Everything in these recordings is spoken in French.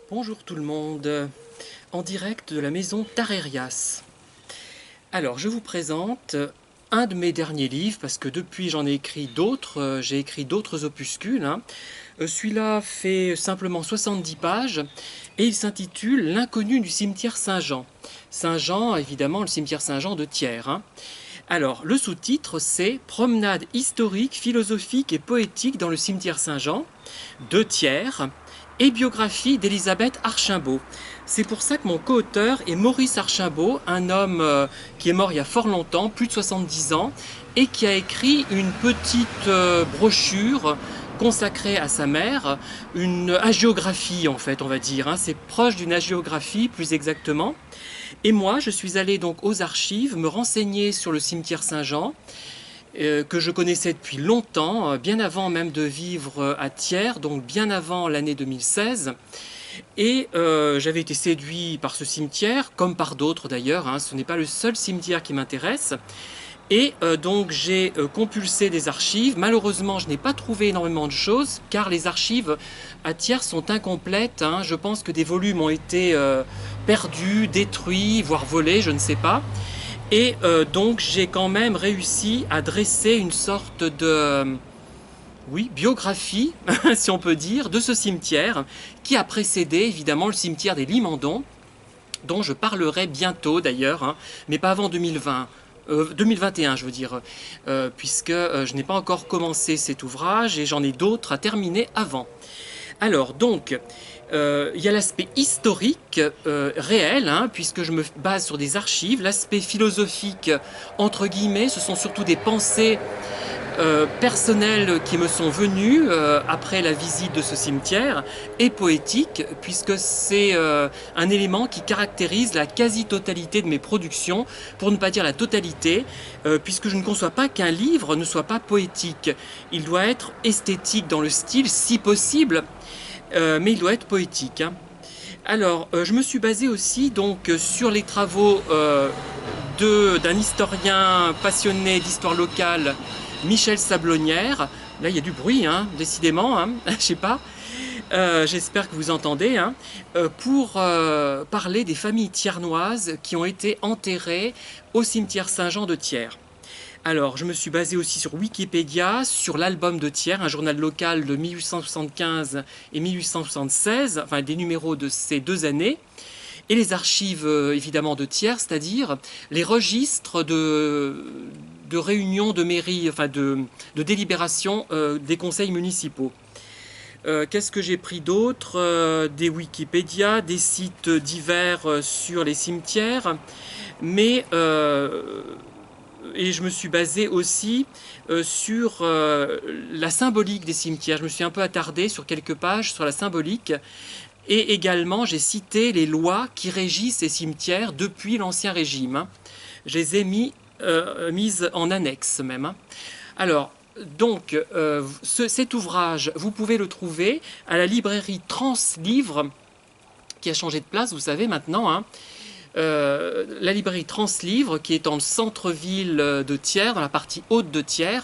Bonjour tout le monde, en direct de la maison Tarerias. Alors, je vous présente un de mes derniers livres, parce que depuis j'en ai écrit d'autres, j'ai écrit d'autres opuscules. Celui-là fait simplement 70 pages, et il s'intitule L'inconnu du cimetière Saint-Jean. Saint-Jean, évidemment, le cimetière Saint-Jean de Thiers. Alors, le sous-titre, c'est Promenade historique, philosophique et poétique dans le cimetière Saint-Jean de Thiers et biographie d'Élisabeth Archimbaud. C'est pour ça que mon co-auteur est Maurice Archimbaud, un homme qui est mort il y a fort longtemps, plus de 70 ans, et qui a écrit une petite brochure consacrée à sa mère, une hagiographie en fait, on va dire. C'est proche d'une hagiographie plus exactement. Et moi, je suis allé donc aux archives me renseigner sur le cimetière Saint-Jean, que je connaissais depuis longtemps, bien avant même de vivre à Thiers, donc bien avant l'année 2016. Et j'avais été séduit par ce cimetière, comme par d'autres d'ailleurs, ce n'est pas le seul cimetière qui m'intéresse. Et donc j'ai compulsé des archives. Malheureusement, je n'ai pas trouvé énormément de choses, car les archives à Thiers sont incomplètes. Je pense que des volumes ont été perdus, détruits, voire volés, je ne sais pas. Et donc j'ai quand même réussi à dresser une sorte de biographie, si on peut dire, de ce cimetière qui a précédé évidemment le cimetière des Limandons, dont je parlerai bientôt d'ailleurs, mais pas avant 2020. 2021 je veux dire, puisque je n'ai pas encore commencé cet ouvrage et j'en ai d'autres à terminer avant. Alors donc, il y a l'aspect historique réel, puisque je me base sur des archives. L'aspect philosophique, entre guillemets, ce sont surtout des pensées personnelles qui me sont venues après la visite de ce cimetière, et poétique, puisque c'est un élément qui caractérise la quasi-totalité de mes productions, pour ne pas dire la totalité, puisque je ne conçois pas qu'un livre ne soit pas poétique. Il doit être esthétique dans le style, si possible, mais il doit être poétique. Alors, je me suis basé aussi donc sur les travaux d'un historien passionné d'histoire locale, Michel Sablonnière. Là, il y a du bruit, décidément, je sais pas. J'espère que vous entendez, pour parler des familles thiernoises qui ont été enterrées au cimetière Saint-Jean de Thiers. Alors, je me suis basé aussi sur Wikipédia, sur l'album de Thiers, un journal local de 1875 et 1876, enfin des numéros de ces deux années, et les archives évidemment de Thiers, c'est-à-dire les registres de réunions de mairie, enfin de délibération des conseils municipaux. Qu'est-ce que j'ai pris d'autre? Des Wikipédia, des sites divers sur les cimetières, mais et je me suis basé aussi sur la symbolique des cimetières. Je me suis un peu attardé sur quelques pages sur la symbolique. Et également, j'ai cité les lois qui régissent ces cimetières depuis l'Ancien Régime. Je les ai mises en annexe même. Alors, donc, cet ouvrage, vous pouvez le trouver à la librairie Translivre, qui a changé de place, vous savez, maintenant. La librairie Translivre, qui est dans le centre-ville de Thiers, dans la partie haute de Thiers.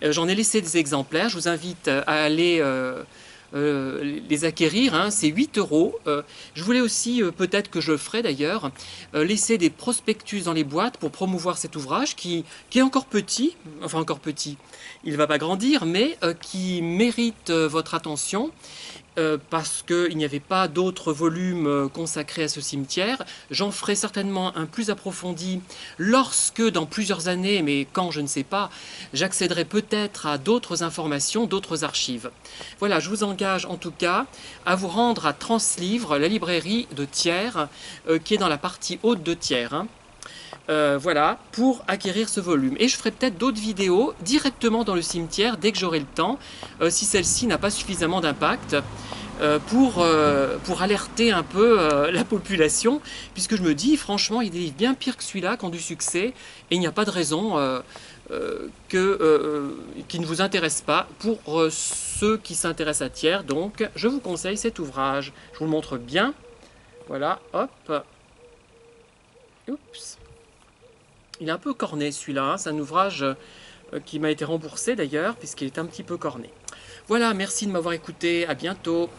J'en ai laissé des exemplaires, je vous invite à aller les acquérir, c'est 8 euros. Je voulais aussi, peut-être que je le ferai d'ailleurs, laisser des prospectus dans les boîtes pour promouvoir cet ouvrage qui est encore petit, enfin encore petit, il ne va pas grandir, mais qui mérite votre attention. Parce qu'il n'y avait pas d'autres volumes consacrés à ce cimetière. J'en ferai certainement un plus approfondi lorsque, dans plusieurs années, mais quand je ne sais pas, j'accéderai peut-être à d'autres informations, d'autres archives. Voilà, je vous engage en tout cas à vous rendre à Translivre, la librairie de Thiers, qui est dans la partie haute de Thiers. Voilà, pour acquérir ce volume. Et je ferai peut-être d'autres vidéos directement dans le cimetière dès que j'aurai le temps, si celle-ci n'a pas suffisamment d'impact, pour alerter un peu la population, puisque je me dis, franchement, il y a des livres bien pires que celui-là qui ont du succès, et il n'y a pas de raison qui ne vous intéresse pas. Pour ceux qui s'intéressent à Thiers, donc, je vous conseille cet ouvrage. Je vous le montre bien. Voilà, hop. Oups. Il est un peu corné celui-là, c'est un ouvrage qui m'a été remboursé d'ailleurs, puisqu'il est un petit peu corné. Voilà, merci de m'avoir écouté, à bientôt.